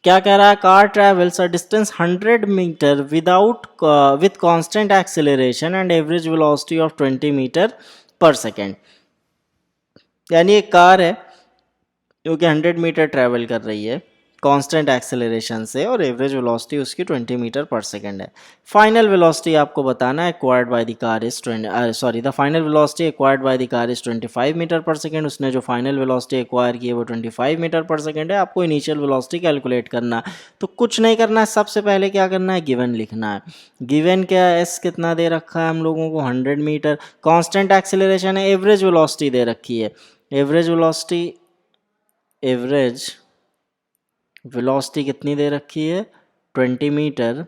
क्या कह रहा है, car travels a distance 100 metre without with constant acceleration and average velocity of 20 metre per second. यानी एक कार है जो कि 100 मीटर ट्रैवल कर रही है कांस्टेंट एक्सेलरेशन से और एवरेज वेलोसिटी उसकी 20 मीटर पर सेकंड है। फाइनल वेलोसिटी आपको बताना है acquired by the car is the final velocity acquired by the car is 25 metre per second. उसने जो फाइनल वेलोसिटी एक्वायर की है वो 25 मीटर पर सेकंड है। आपको इनिशियल वेलोसिटी कैलकुलेट करना है, तो कुछ नहीं करना है, सबसे पहले क्या करना है, गिवन लिखना है। गिवन क्या है, एस कितना दे रखा है हम लोगों को 100 मीटर, कांस्टेंट एक्सेलरेशन है, एवरेज वेलोसिटी दे रखी है, एवरेज वेलोसिटी कितनी दे रखी है 20 metre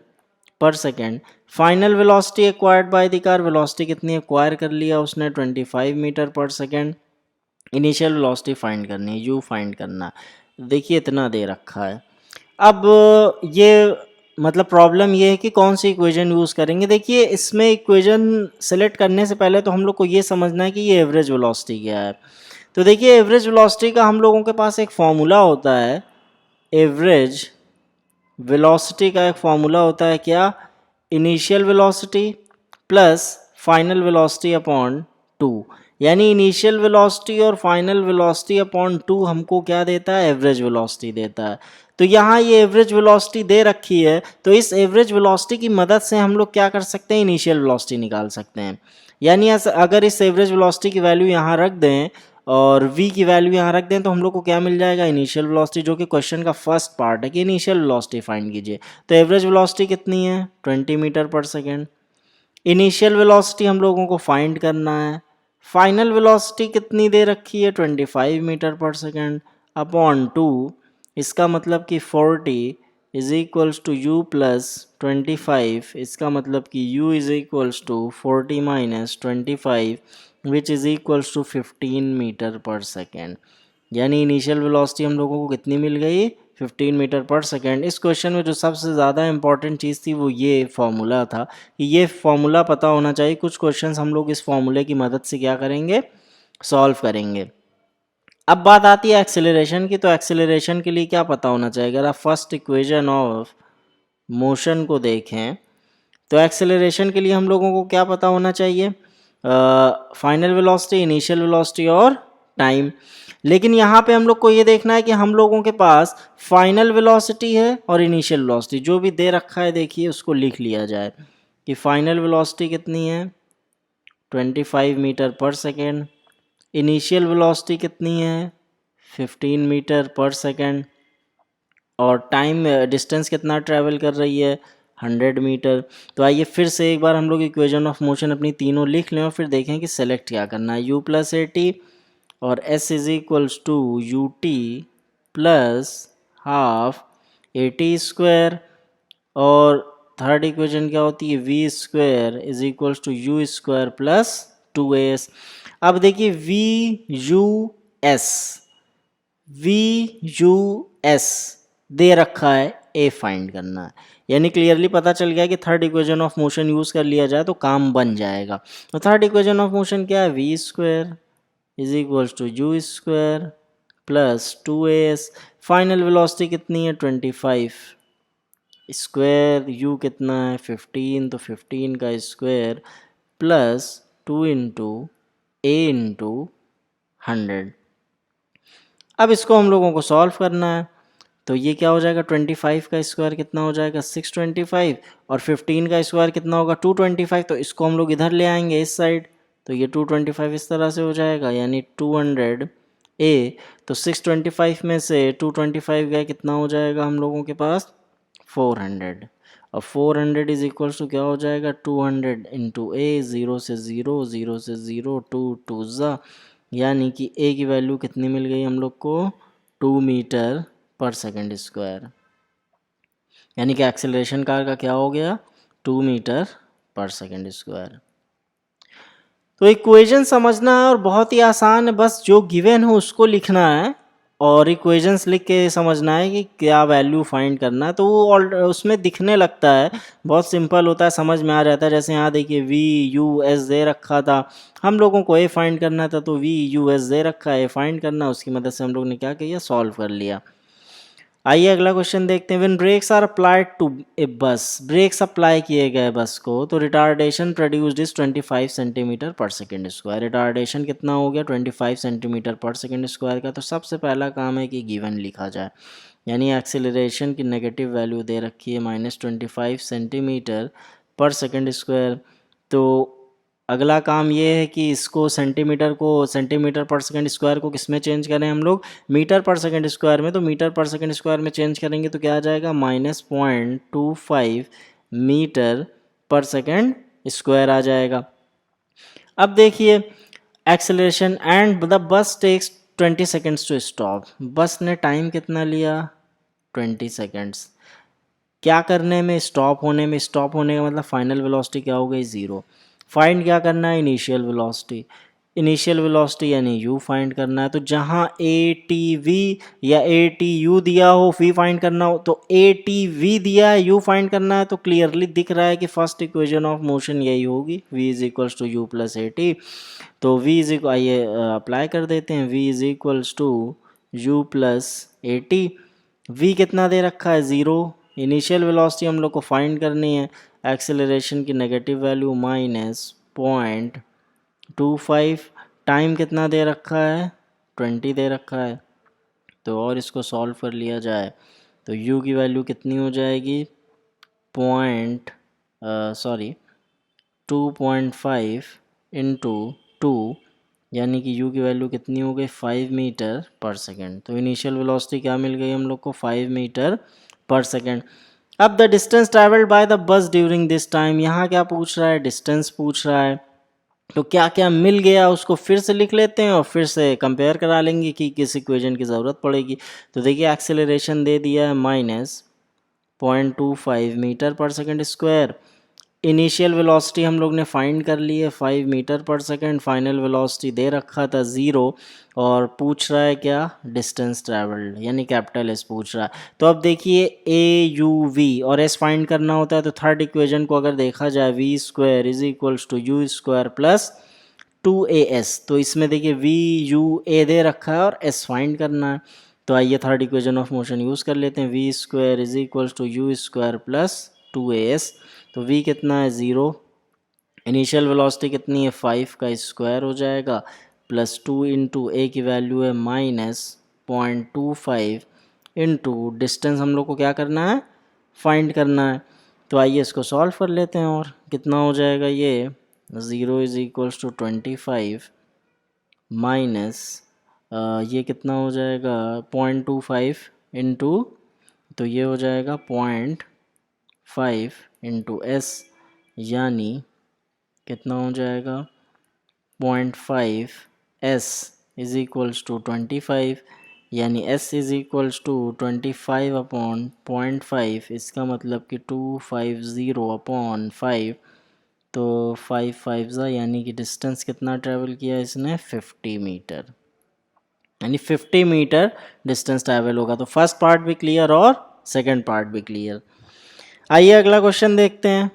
per second. Final velocity acquired by the car, velocity कितनी एक्वायर कर लिया उसने 25 metre per second. Initial velocity find करनी है, यू फाइंड करना, देखिए इतना दे रखा है। अब ये मतलब प्रॉब्लम ये है कि कौन सी इक्वेशन यूज़ करेंगे। देखिए इसमें इक्वेशन सेलेक्ट करने से पहले तो हम लोग को ये समझना है कि ये एवरेज वेलोसिटी क्या है। तो देखिए एवरेज वेलोसिटी का हम लोगों के पास एक फॉर्मूला होता है, एवरेज वेलोसिटी का एक फॉर्मूला होता है क्या, initial velocity plus final velocity upon 2। यानी इनिशियल वेलोसिटी और फाइनल वेलोसिटी अपॉन 2 हमको क्या देता है, एवरेज वेलोसिटी देता है। तो यहाँ ये एवरेज वेलोसिटी दे रखी है, तो इस एवरेज वेलोसिटी की मदद से हम लोग क्या कर सकते हैं, इनिशियल वेलोसिटी निकाल सकते हैं। यानी अगर इस एवरेज वेलोसिटी की वैल्यू यहाँ रख दें और v की वैल्यू यहाँ रख दें तो हम लोग को क्या मिल जाएगा, इनिशियल वेलोसिटी, जो कि क्वेश्चन का फर्स्ट पार्ट है कि इनिशियल वेलोसिटी फाइंड कीजिए। तो एवरेज वेलोसिटी कितनी है 20 metre per second. Initial velocity हम लोगों को फाइंड करना है। फाइनल वेलोसिटी कितनी दे रखी है 25 मीटर पर सेकेंड अपॉन 2। इसका मतलब कि 40 is equals to u plus 25। इसका मतलब कि u is equals to 40 minus 25 which is equals to 15 metre per second. यानी इनिशियल वेलोसिटी हम लोगों को कितनी मिल गई, 15 मीटर पर सेकेंड। इस क्वेश्चन में जो सबसे ज़्यादा इंपॉर्टेंट चीज़ थी वो ये फॉर्मूला था कि ये फॉर्मूला पता होना चाहिए। कुछ क्वेश्चंस हम लोग इस फॉर्मूले की मदद से क्या करेंगे, सॉल्व करेंगे। अब बात आती है एक्सेलरेशन की, तो एक्सेलरेशन के लिए क्या पता होना चाहिए। अगर आप फर्स्ट इक्वेशन ऑफ मोशन को देखें तो एक्सेलरेशन के लिए हम लोगों को क्या पता होना चाहिए, फाइनल वेलोसिटी, इनिशियल वेलोसिटी और टाइम। लेकिन यहाँ पे हम लोग को ये देखना है कि हम लोगों के पास फाइनल वेलोसिटी है और इनिशियल वेलोसिटी जो भी दे रखा है, देखिए उसको लिख लिया जाए कि फाइनल वेलोसिटी कितनी है 25 metre per second, initial velocity कितनी है 15 मीटर पर सेकेंड, और टाइम डिस्टेंस कितना ट्रैवल कर रही है 100 मीटर। तो आइए फिर से एक बार हम लोग इक्वेशन ऑफ मोशन अपनी तीनों लिख लें और फिर देखें कि सेलेक्ट क्या करना है। u प्लस ए टी और s is equals to u t plus half a t square, और थर्ड इक्वेशन क्या होती है v square is equals to u square plus 2as। अब देखिए वी यू एस दे रखा है, ए फाइंड करना है। यानी क्लियरली पता चल गया कि third equation of motion use कर लिया जाए तो काम बन जाएगा। तो थर्ड इक्वेशन ऑफ मोशन क्या है, v square is equals to u square plus 2as। Final velocity कितनी है 25, स्क्वायर यू कितना है 15, तो 15 का स्क्वायर प्लस 2 इंटू ए इंटू 100। अब इसको हम लोगों को सॉल्व करना है, तो ये क्या हो जाएगा 25 का स्क्वायर कितना हो जाएगा 625, और 15 का स्क्वायर कितना होगा 225। तो इसको हम लोग इधर ले आएंगे इस साइड, तो ये 225 इस तरह से हो जाएगा, यानी 200 ए। तो 625 में से 225 गया, कितना हो जाएगा हम लोगों के पास 400। और 400 इज इक्वल्स टू क्या हो जाएगा 200 इंटू ए, 0 से 0, 0 से 0, 2 ज़ा, यानी कि ए की वैल्यू कितनी मिल गई हम लोग को 2 मीटर पर सेकेंड स्क्वायर। यानी कि एक्सेलरेशन कार का क्या हो गया 2 मीटर पर सेकेंड स्क्वायर। तो इक्वेशन समझना है और बहुत ही आसान है, बस जो गिवन हो उसको लिखना है और इक्वेशंस लिख के समझना है कि क्या वैल्यू फाइंड करना है। तो वो उसमें दिखने लगता है, बहुत सिंपल होता है, समझ में आ जाता है। जैसे यहाँ देखिए वी यू एस दे रखा था, हम लोगों को ए फाइंड करना था, तो वी यू एस दे रखा है, ए फाइंड करना, उसकी मदद से हम लोग ने क्या किया सॉल्व कर लिया। आइए अगला क्वेश्चन देखते हैं। When brakes are applied to a bus, brakes apply किए गए बस को, तो retardation produced is 25 centimetre per second square. Retardation कितना हो गया 25 सेंटीमीटर पर सेकेंड स्क्वायर का। तो सबसे पहला काम है कि गिवन लिखा जाए, यानी एक्सेलरेशन की नेगेटिव वैल्यू दे रखी है -25 सेंटीमीटर पर सेकेंड स्क्वायर। तो अगला काम ये है कि इसको सेंटीमीटर पर सेकंड स्क्वायर को किस में चेंज करें हम लोग, मीटर पर सेकंड स्क्वायर में। तो मीटर पर सेकंड स्क्वायर में चेंज करेंगे तो क्या आ जाएगा -0.25 मीटर पर सेकंड स्क्वायर आ जाएगा। अब देखिए acceleration and the bus takes 20 seconds to stop. Bus ने टाइम कितना लिया 20 सेकेंड्स क्या करने में, स्टॉप होने में। स्टॉप होने का मतलब फाइनल वेलोसिटी क्या हो गई 0। फाइंड क्या करना है इनिशियल वेलोसिटी, इनिशियल वेलोसिटी यानी u फाइंड करना है। तो जहाँ ATV या ATU दिया हो v फाइंड करना हो, तो ATV दिया है u फाइंड करना है। तो क्लियरली दिख रहा है कि फर्स्ट इक्वेशन ऑफ मोशन यही होगी, v is equals to u plus AT। तो v इज इक्वल, आइए अप्लाई कर देते हैं, v is equals to u plus AT। v कितना दे रखा है 0। इनिशियल वेलोसिटी हम लोग को फाइंड करनी है, एक्सेलरेशन की नेगेटिव वैल्यू -0.25। टाइम कितना दे रखा है 20 दे रखा है। तो और इसको सॉल्व कर लिया जाए तो u की वैल्यू कितनी हो जाएगी 2.5 इंटू 2, यानी कि u की वैल्यू कितनी हो गई 5 मीटर पर सेकेंड। तो इनिशियल वेलोसिटी क्या मिल गई हम लोग को 5 मीटर पर सेकेंड। अब the distance travelled by the bus during this time, यहाँ क्या पूछ रहा है डिस्टेंस पूछ रहा है। तो क्या क्या मिल गया उसको फिर से लिख लेते हैं और फिर से कंपेयर करा लेंगे कि किस इक्वेशन की ज़रूरत पड़ेगी। तो देखिए एक्सेलरेशन दे दिया है -0.25 metre per second square. Initial velocity हम लोग ने फाइंड कर ली है 5 metre per second. Final velocity दे रखा था 0 और पूछ रहा है क्या डिस्टेंस ट्रैवल्ड, यानी कैपिटल एस पूछ रहा है। तो अब देखिए AUV और एस फाइंड करना होता है। तो थर्ड इक्वेशन को अगर देखा जाए v square is equals to u square plus 2AS। तो इसमें देखिए VUA दे रखा है और s फाइंड करना है। तो आइए third equation of motion use कर लेते हैं, v square is equals to u square plus 2AS। तो v कितना है 0, इनिशियल वेलोसिटी कितनी है 5 का स्क्वायर हो जाएगा प्लस 2 इंटू ए की वैल्यू है -0.25 इंटू डिस्टेंस हम लोग को क्या करना है फाइंड करना है। तो आइए इसको सॉल्व कर लेते हैं और कितना हो जाएगा ये 0 इज इक्वल्स टू 25 माइनस ये कितना हो जाएगा 0.25 इंटू, तो ये हो जाएगा 0.5 इंटू एस, यानी कितना हो जाएगा 0.5 s इज इक्वल्स टू 25, यानी s is equals to 25 upon 0.5। इसका मतलब कि 250 अपॉन 5। तो 5 5 यानी कि डिस्टेंस कितना ट्रैवल किया इसने 50 मीटर, यानी 50 मीटर डिस्टेंस ट्रैवल होगा। तो फर्स्ट पार्ट भी क्लियर और सेकंड पार्ट भी क्लियर। आइए अगला क्वेश्चन देखते हैं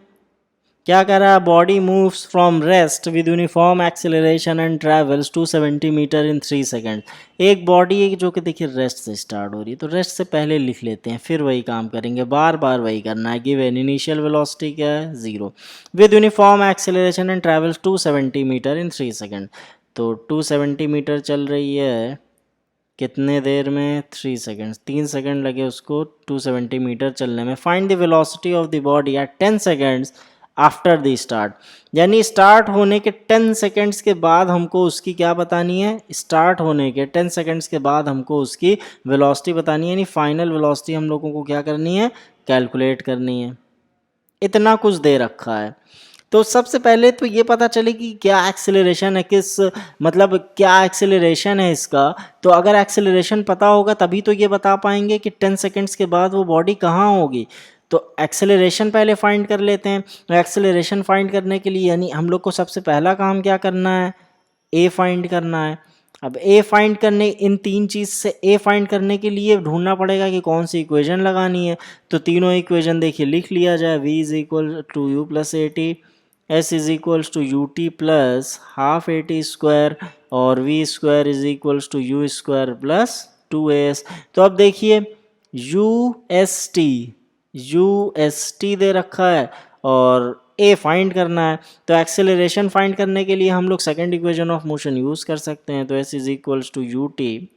क्या कह रहा है। Body moves from rest with uniform acceleration and travels 270 metre in 3 second. एक बॉडी है जो कि देखिए रेस्ट से स्टार्ट हो रही है, तो रेस्ट से पहले लिख लेते हैं फिर वही काम करेंगे, बार बार वही करना है। गिवन इनिशियल वेलोसिटी क्या है 0 with uniform acceleration and travels 270 metre in 3 second. तो 270 मीटर चल रही है कितने देर में 3 सेकेंड्स, 3 सेकेंड लगे उसको 270 मीटर चलने में। Find the velocity of the body at 10 seconds after the start, यानी स्टार्ट होने के 10 सेकेंड्स के बाद हमको उसकी क्या बतानी है, स्टार्ट होने के 10 सेकेंड्स के बाद हमको उसकी वेलोसिटी बतानी है, यानी फाइनल वेलोसिटी हम लोगों को क्या करनी है कैलकुलेट करनी है। इतना कुछ दे रखा है। तो सबसे पहले तो ये पता चले कि क्या एक्सेलरेशन है, किस मतलब क्या एक्सेलरेशन है इसका। तो अगर एक्सेलरेशन पता होगा तभी तो ये बता पाएंगे कि 10 सेकेंड्स के बाद वो बॉडी कहाँ होगी। तो एक्सेलरेशन पहले फाइंड कर लेते हैं। तो एक्सेलरेशन फाइंड करने के लिए यानी हम लोग को सबसे पहला काम क्या करना है ए फाइंड करना है। अब ए फाइंड करने इन तीन चीज़ से ए फाइंड करने के लिए ढूंढना पड़ेगा कि कौन सी इक्वेशन लगानी है। तो तीनों इक्वेशन देखिए लिख लिया जाए, v is equal to u plus a t, S is equals to u t plus half a t square और v square is equals to u square plus 2as। तो अब देखिए यूएसटी दे रखा है और ए फाइंड करना है। तो एक्सेलरेशन फाइंड करने के लिए हम लोग second equation of motion use कर सकते हैं। तो S is equals to u t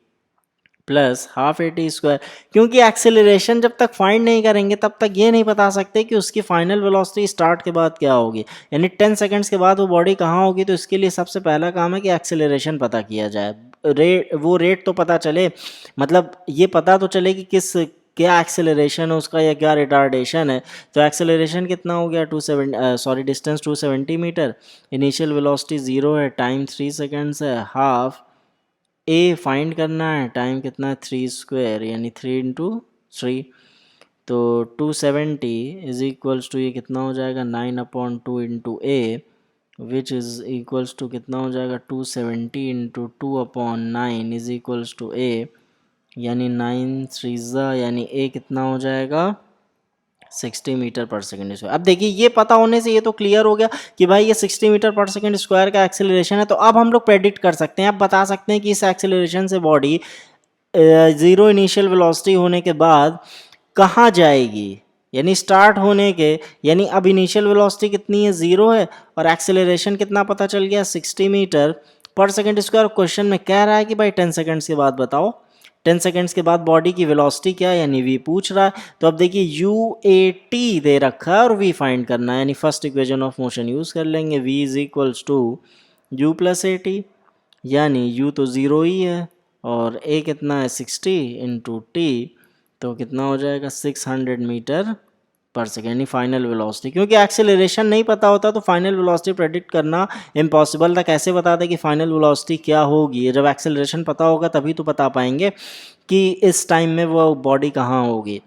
plus half a t square, क्योंकि एक्सेलरेशन जब तक फाइंड नहीं करेंगे तब तक ये नहीं बता सकते कि उसकी फाइनल वेलोसिटी स्टार्ट के बाद क्या होगी, यानी 10 सेकंड्स के बाद वो बॉडी कहाँ होगी। तो इसके लिए सबसे पहला काम है कि एक्सेलरेशन पता किया जाए, रेट तो पता चले, मतलब ये पता तो चले कि क्या एक्सेलरेशन है उसका या क्या रिटार्डेशन है। तो एक्सेलरेशन कितना हो गया डिस्टेंस 270 मीटर, इनिशियल वेलोसिटी 0 है, टाइम 3 सेकेंड्स है, हाफ ए फाइंड करना है, टाइम कितना है 3 स्क्वायर यानी 3 इंटू 3। तो 270 इज इक्वल्स टू ये कितना हो जाएगा 9/2 into a, which is equals to कितना हो जाएगा 270 into 2/9 is equals to a, यानी 9 3 यानी ए कितना हो जाएगा 60 मीटर पर सेकेंड स्क्वायर। अब देखिए ये पता होने से ये तो क्लियर हो गया कि भाई ये 60 मीटर पर सेकेंड स्क्वायर का एक्सेलरेशन है। तो अब हम लोग प्रेडिक्ट कर सकते हैं, अब बता सकते हैं कि इस एक्सेलरेशन से बॉडी ज़ीरो इनिशियल वेलोसिटी होने के बाद कहाँ जाएगी, यानी स्टार्ट होने के, यानी अब इनिशियल वेलोसिटी कितनी है 0 है और एक्सेलरेशन कितना पता चल गया 60 metre per second square. Question में कह रहा है कि भाई 10 सेकेंड्स के बाद बताओ, 10 सेकेंड्स के बाद बॉडी की वेलोसिटी क्या है, यानी v पूछ रहा है। तो अब देखिए यू ए टी दे रखा है और v फाइंड करना है, यानी first equation of motion use कर लेंगे, v is equals to u plus a t, यानी u तो 0 ही है और a कितना है 60 इंटू टी, तो कितना हो जाएगा 600 मीटर पर सेकेंड, यानी फाइनल वेलोसिटी। क्योंकि एक्सेलरेशन नहीं पता होता तो फाइनल वेलोसिटी प्रेडिक्ट करना इम्पॉसिबल था। कैसे बता दें कि फाइनल वेलोसिटी क्या होगी, जब एक्सेलरेशन पता होगा तभी तो बता पाएंगे कि इस टाइम में वो बॉडी कहाँ होगी।